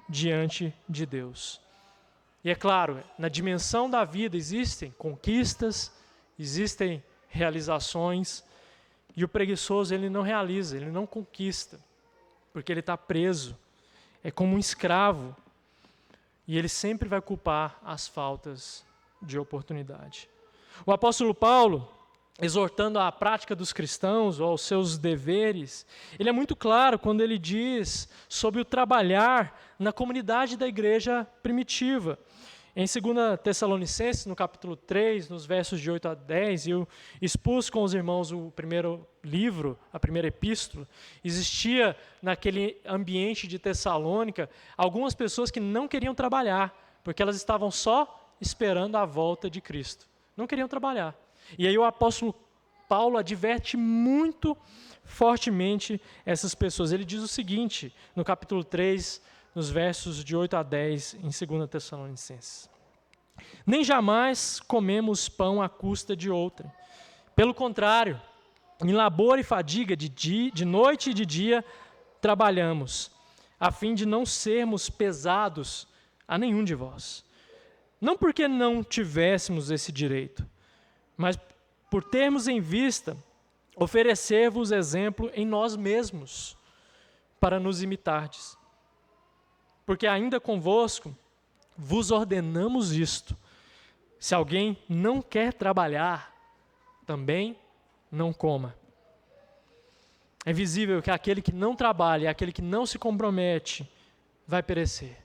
diante de Deus. E é claro, na dimensão da vida existem conquistas, existem realizações, e o preguiçoso ele não realiza, ele não conquista, porque ele está preso, é como um escravo, e ele sempre vai culpar as faltas de oportunidade. O apóstolo Paulo, exortando à prática dos cristãos, ou aos seus deveres, ele é muito claro quando ele diz sobre o trabalhar na comunidade da igreja primitiva. Em 2 Tessalonicenses, no capítulo 3, nos versos de 8 a 10, eu expus com os irmãos o primeiro livro, a primeira epístola. Existia naquele ambiente de Tessalônica algumas pessoas que não queriam trabalhar, porque elas estavam só esperando a volta de Cristo. Não queriam trabalhar. E aí o apóstolo Paulo adverte muito fortemente essas pessoas. Ele diz o seguinte, no capítulo 3, nos versos de 8 a 10, em 2 Tessalonicenses. Nem jamais comemos pão à custa de outrem. Pelo contrário, em labor e fadiga de noite e de dia trabalhamos, a fim de não sermos pesados a nenhum de vós. Não porque não tivéssemos esse direito, mas por termos em vista oferecer-vos exemplo em nós mesmos, para nos imitardes. Porque ainda convosco vos ordenamos isto: se alguém não quer trabalhar, também não coma. É visível que aquele que não trabalha, aquele que não se compromete, vai perecer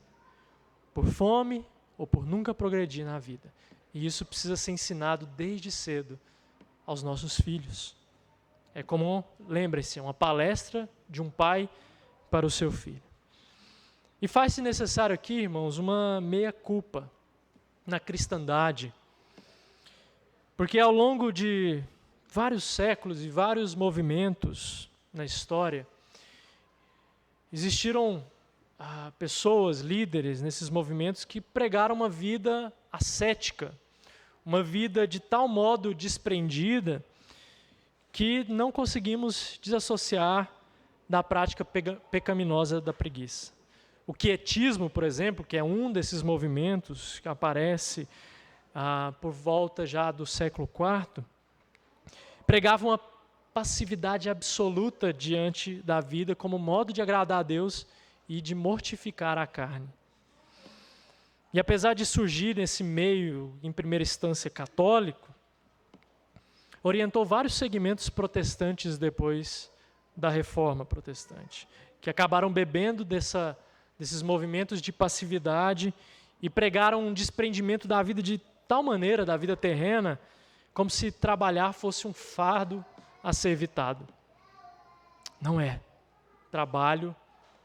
por fome ou por nunca progredir na vida. E isso precisa ser ensinado desde cedo aos nossos filhos. É como, lembre-se, uma palestra de um pai para o seu filho. E faz-se necessário aqui, irmãos, uma meia-culpa na cristandade. Porque ao longo de vários séculos e vários movimentos na história, existiram pessoas, líderes nesses movimentos que pregaram uma vida ascética, uma vida de tal modo desprendida que não conseguimos desassociar da prática pecaminosa da preguiça. O quietismo, por exemplo, que é um desses movimentos que aparece por volta já do século IV, pregava uma passividade absoluta diante da vida como modo de agradar a Deus e de mortificar a carne. E apesar de surgir nesse meio, em primeira instância, católico, orientou vários segmentos protestantes depois da Reforma Protestante, que acabaram bebendo desses movimentos de passividade e pregaram um desprendimento da vida de tal maneira, da vida terrena, como se trabalhar fosse um fardo a ser evitado. Não é. Trabalho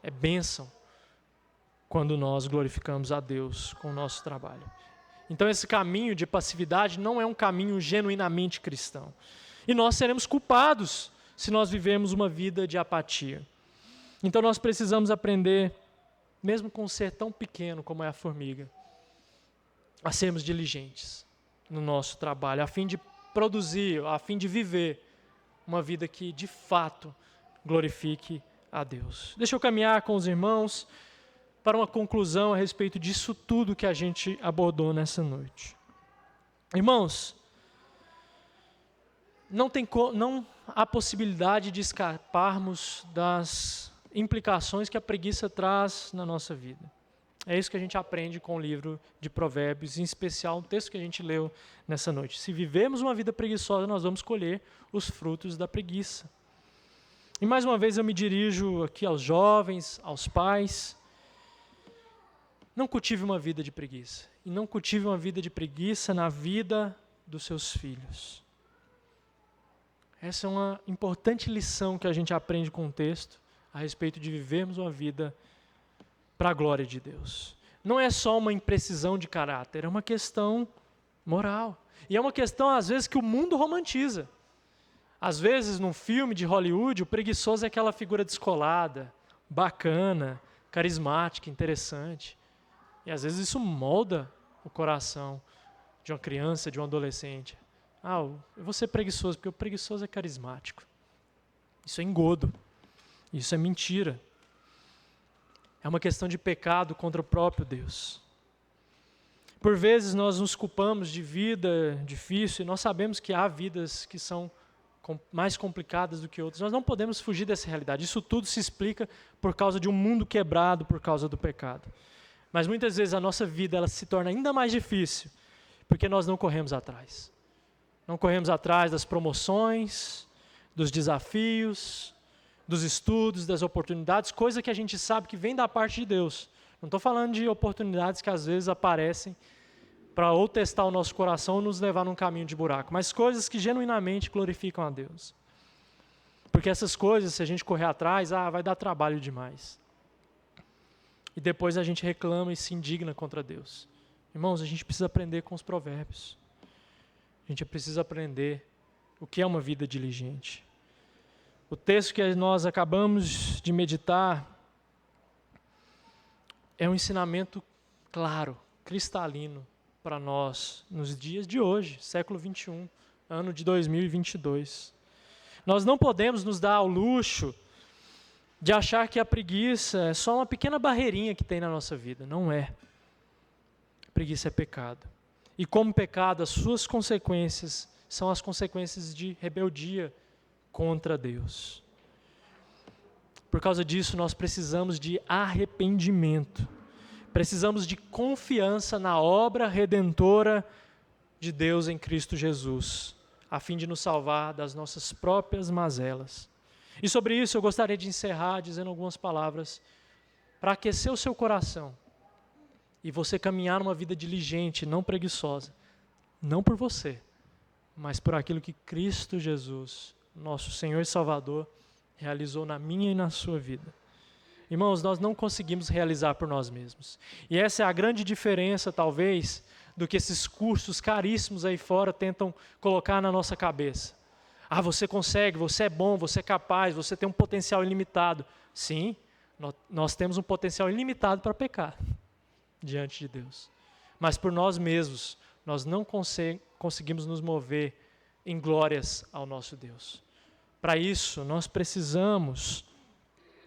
é bênção. quando nós glorificamos a Deus com o nosso trabalho. Então esse caminho de passividade não é um caminho genuinamente cristão. E nós seremos culpados se nós vivemos uma vida de apatia. Então nós precisamos aprender, mesmo com um ser tão pequeno como é a formiga, a sermos diligentes no nosso trabalho, a fim de produzir, a fim de viver uma vida que de fato glorifique a Deus. Deixa eu caminhar com os irmãos para uma conclusão a respeito disso tudo que a gente abordou nessa noite. Irmãos, não há possibilidade de escaparmos das implicações que a preguiça traz na nossa vida. É isso que a gente aprende com o livro de Provérbios, em especial o texto que a gente leu nessa noite. Se vivemos uma vida preguiçosa, nós vamos colher os frutos da preguiça. E mais uma vez eu me dirijo aqui aos jovens, aos pais. Não cultive uma vida de preguiça. E não cultive uma vida de preguiça na vida dos seus filhos. Essa é uma importante lição que a gente aprende com o texto a respeito de vivermos uma vida para a glória de Deus. Não é só uma imprecisão de caráter, é uma questão moral. E é uma questão, às vezes, que o mundo romantiza. Às vezes, num filme de Hollywood, o preguiçoso é aquela figura descolada, bacana, carismática, interessante. E às vezes isso molda o coração de uma criança, de um adolescente. Eu vou ser preguiçoso, porque o preguiçoso é carismático. Isso é engodo. Isso é mentira. É uma questão de pecado contra o próprio Deus. Por vezes nós nos culpamos de vida difícil e nós sabemos que há vidas que são mais complicadas do que outras. Nós não podemos fugir dessa realidade. Isso tudo se explica por causa de um mundo quebrado por causa do pecado. Mas muitas vezes a nossa vida ela se torna ainda mais difícil porque nós não corremos atrás. Não corremos atrás das promoções, dos desafios, dos estudos, das oportunidades, coisa que a gente sabe que vem da parte de Deus. Não estou falando de oportunidades que às vezes aparecem para ou testar o nosso coração ou nos levar num caminho de buraco, mas coisas que genuinamente glorificam a Deus. Porque essas coisas, se a gente correr atrás, vai dar trabalho demais. E depois a gente reclama e se indigna contra Deus. Irmãos, a gente precisa aprender com os provérbios. A gente precisa aprender o que é uma vida diligente. O texto que nós acabamos de meditar é um ensinamento claro, cristalino para nós nos dias de hoje, século 21, ano de 2022. Nós não podemos nos dar ao luxo de achar que a preguiça é só uma pequena barreirinha que tem na nossa vida. Não é. A preguiça é pecado. E como pecado, as suas consequências são as consequências de rebeldia contra Deus. Por causa disso, nós precisamos de arrependimento. Precisamos de confiança na obra redentora de Deus em Cristo Jesus, a fim de nos salvar das nossas próprias mazelas. E sobre isso eu gostaria de encerrar dizendo algumas palavras para aquecer o seu coração e você caminhar numa vida diligente, não preguiçosa, não por você, mas por aquilo que Cristo Jesus, nosso Senhor e Salvador, realizou na minha e na sua vida. Irmãos, nós não conseguimos realizar por nós mesmos. E essa é a grande diferença, talvez, do que esses cursos caríssimos aí fora tentam colocar na nossa cabeça. Você consegue, você é bom, você é capaz, você tem um potencial ilimitado. Sim, nós temos um potencial ilimitado para pecar diante de Deus. Mas por nós mesmos, nós não conseguimos nos mover em glórias ao nosso Deus. Para isso, nós precisamos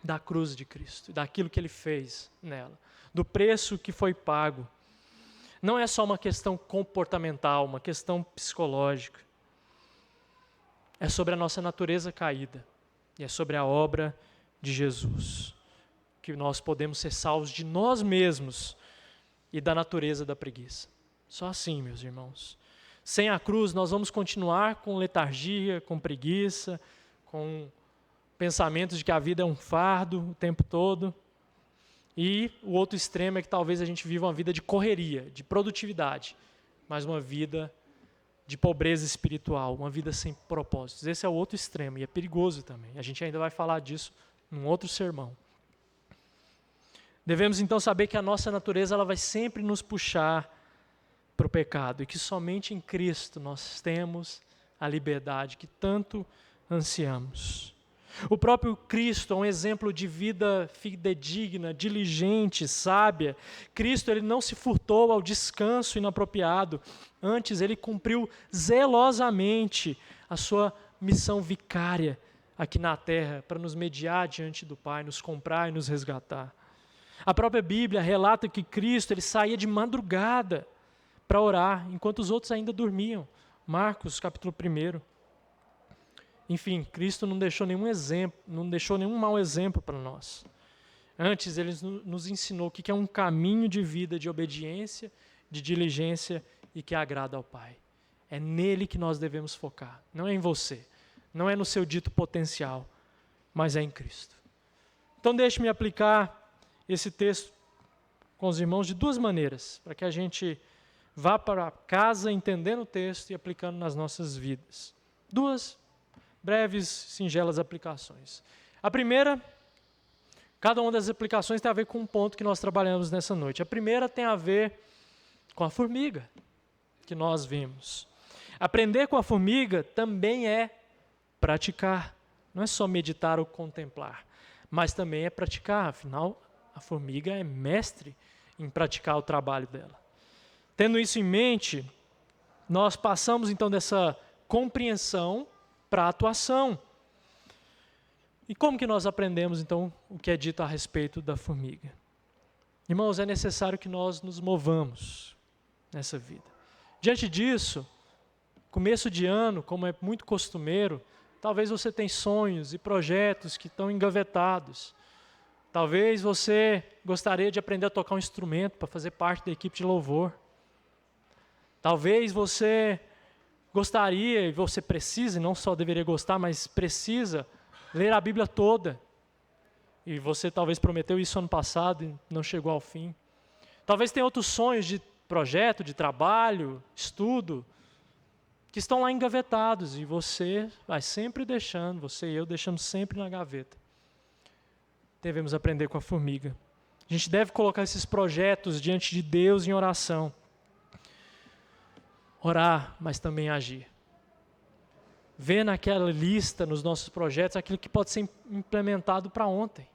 da cruz de Cristo, daquilo que Ele fez nela, do preço que foi pago. Não é só uma questão comportamental, uma questão psicológica. É sobre a nossa natureza caída e é sobre a obra de Jesus, que nós podemos ser salvos de nós mesmos e da natureza da preguiça. Só assim, meus irmãos. Sem a cruz, nós vamos continuar com letargia, com preguiça, com pensamentos de que a vida é um fardo o tempo todo. E o outro extremo é que talvez a gente viva uma vida de correria, de produtividade, mas uma vida de pobreza espiritual, uma vida sem propósitos. Esse é o outro extremo e é perigoso também. A gente ainda vai falar disso num outro sermão. Devemos então saber que a nossa natureza ela vai sempre nos puxar para o pecado e que somente em Cristo nós temos a liberdade que tanto ansiamos. O próprio Cristo é um exemplo de vida fidedigna, diligente, sábia. Cristo ele não se furtou ao descanso inapropriado, antes ele cumpriu zelosamente a sua missão vicária aqui na terra para nos mediar diante do Pai, nos comprar e nos resgatar. A própria Bíblia relata que Cristo ele saía de madrugada para orar, enquanto os outros ainda dormiam. Marcos, capítulo 1. Enfim, Cristo não deixou nenhum exemplo, não deixou nenhum mau exemplo para nós. Antes, ele nos ensinou o que é um caminho de vida de obediência, de diligência e que agrada ao Pai. É nele que nós devemos focar, não é em você, não é no seu dito potencial, mas é em Cristo. Então, deixe-me aplicar esse texto com os irmãos de duas maneiras, para que a gente vá para casa entendendo o texto e aplicando nas nossas vidas. Duas breves, singelas aplicações. A primeira, cada uma das aplicações tem a ver com um ponto que nós trabalhamos nessa noite. A primeira tem a ver com a formiga que nós vimos. Aprender com a formiga também é praticar. Não é só meditar ou contemplar, mas também é praticar. Afinal, a formiga é mestre em praticar o trabalho dela. Tendo isso em mente, nós passamos então dessa compreensão para a atuação. E como que nós aprendemos então o que é dito a respeito da formiga? Irmãos, é necessário que nós nos movamos nessa vida. Diante disso, começo de ano, como é muito costumeiro, talvez você tenha sonhos e projetos que estão engavetados. Talvez você gostaria de aprender a tocar um instrumento para fazer parte da equipe de louvor. Talvez você gostaria, e você precisa, e não só deveria gostar, mas precisa ler a Bíblia toda. E você talvez prometeu isso ano passado e não chegou ao fim. Talvez tenha outros sonhos de projeto, de trabalho, estudo, que estão lá engavetados e você vai sempre deixando, você e eu deixando sempre na gaveta. Devemos aprender com a formiga. A gente deve colocar esses projetos diante de Deus em oração. Orar, mas também agir. Ver naquela lista, nos nossos projetos, aquilo que pode ser implementado para ontem.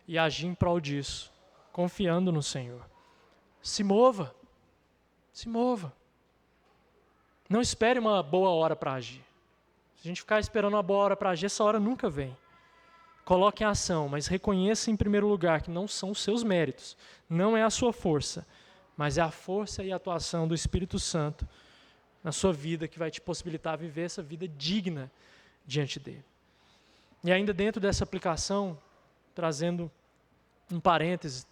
E agir em prol disso, confiando no Senhor. Se mova. Se mova. Não espere uma boa hora para agir. Se a gente ficar esperando uma boa hora para agir, essa hora nunca vem. Coloque em ação, mas reconheça em primeiro lugar que não são os seus méritos, não é a sua força, mas é a força e a atuação do Espírito Santo na sua vida que vai te possibilitar viver essa vida digna diante dele. E ainda dentro dessa aplicação, trazendo um parêntese,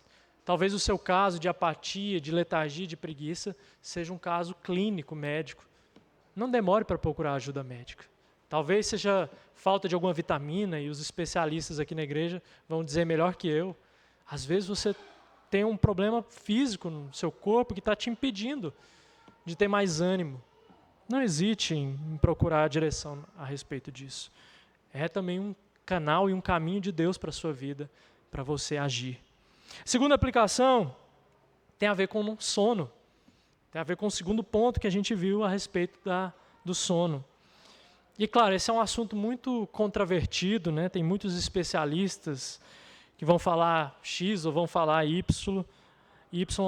talvez o seu caso de apatia, de letargia, de preguiça, seja um caso clínico, médico. Não demore para procurar ajuda médica. Talvez seja falta de alguma vitamina e os especialistas aqui na igreja vão dizer melhor que eu. Às vezes você tem um problema físico no seu corpo que está te impedindo de ter mais ânimo. Não hesite em procurar a direção a respeito disso. É também um canal e um caminho de Deus para a sua vida, para você agir. Segunda aplicação tem a ver com o sono. Tem a ver com o segundo ponto que a gente viu a respeito do sono. E claro, esse é um assunto muito controvertido, né? Tem muitos especialistas que vão falar X ou vão falar Y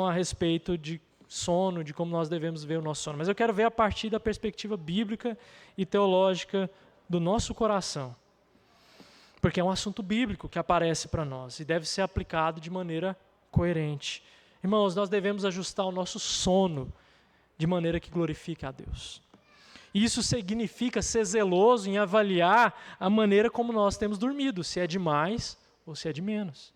a respeito de sono, de como nós devemos ver o nosso sono. Mas eu quero ver a partir da perspectiva bíblica e teológica do nosso coração. Porque é um assunto bíblico que aparece para nós e deve ser aplicado de maneira coerente. Irmãos, nós devemos ajustar o nosso sono de maneira que glorifique a Deus. Isso significa ser zeloso em avaliar a maneira como nós temos dormido, se é de mais ou se é de menos.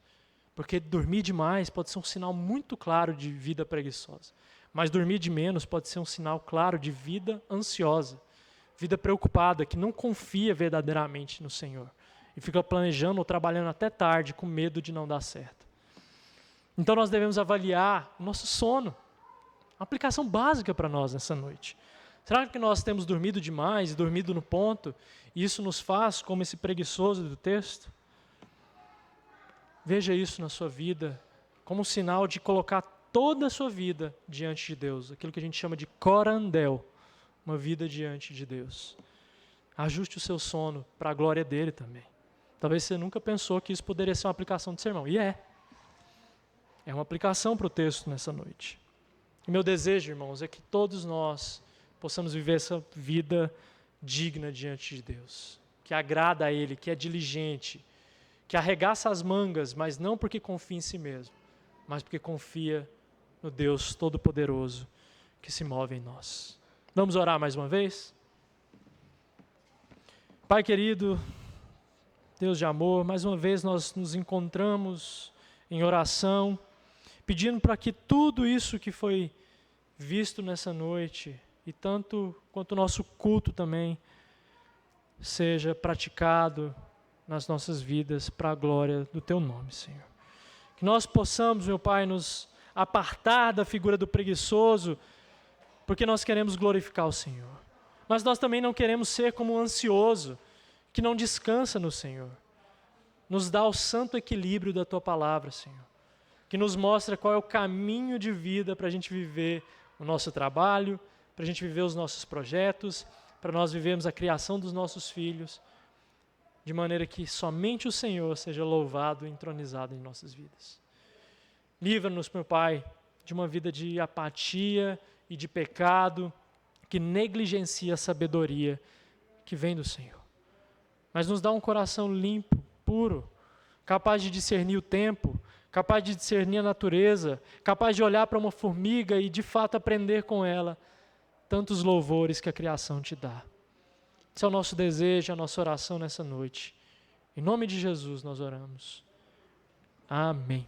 Porque dormir demais pode ser um sinal muito claro de vida preguiçosa. Mas dormir de menos pode ser um sinal claro de vida ansiosa, vida preocupada, que não confia verdadeiramente no Senhor. E fica planejando ou trabalhando até tarde com medo de não dar certo. Então nós devemos avaliar o nosso sono. Uma aplicação básica para nós nessa noite. Será que nós temos dormido demais, dormido no ponto, e isso nos faz como esse preguiçoso do texto? Veja isso na sua vida como um sinal de colocar toda a sua vida diante de Deus, aquilo que a gente chama de corandel, uma vida diante de Deus. Ajuste o seu sono para a glória dele também. Talvez você nunca pensou que isso poderia ser uma aplicação de sermão, e é uma aplicação para o texto nessa noite. E meu desejo, irmãos, é que todos nós possamos viver essa vida digna diante de Deus, que agrada a Ele, que é diligente, que arregaça as mangas, mas não porque confia em si mesmo, mas porque confia no Deus Todo-Poderoso que se move em nós. Vamos orar mais uma vez? Pai querido, Deus de amor, mais uma vez nós nos encontramos em oração, pedindo para que tudo isso que foi visto nessa noite, e tanto quanto o nosso culto também, seja praticado nas nossas vidas para a glória do Teu nome, Senhor. Que nós possamos, meu Pai, nos apartar da figura do preguiçoso, porque nós queremos glorificar o Senhor. Mas nós também não queremos ser como um ansioso, que não descansa no Senhor. Nos dá o santo equilíbrio da Tua palavra, Senhor, que nos mostra qual é o caminho de vida para a gente viver o nosso trabalho, para a gente viver os nossos projetos, para nós vivermos a criação dos nossos filhos, de maneira que somente o Senhor seja louvado e entronizado em nossas vidas. Livra-nos, meu Pai, de uma vida de apatia e de pecado que negligencia a sabedoria que vem do Senhor. Mas nos dá um coração limpo, puro, capaz de discernir o tempo, capaz de discernir a natureza, capaz de olhar para uma formiga e de fato aprender com ela tantos louvores que a criação te dá. Esse é o nosso desejo, a nossa oração nessa noite. Em nome de Jesus nós oramos. Amém.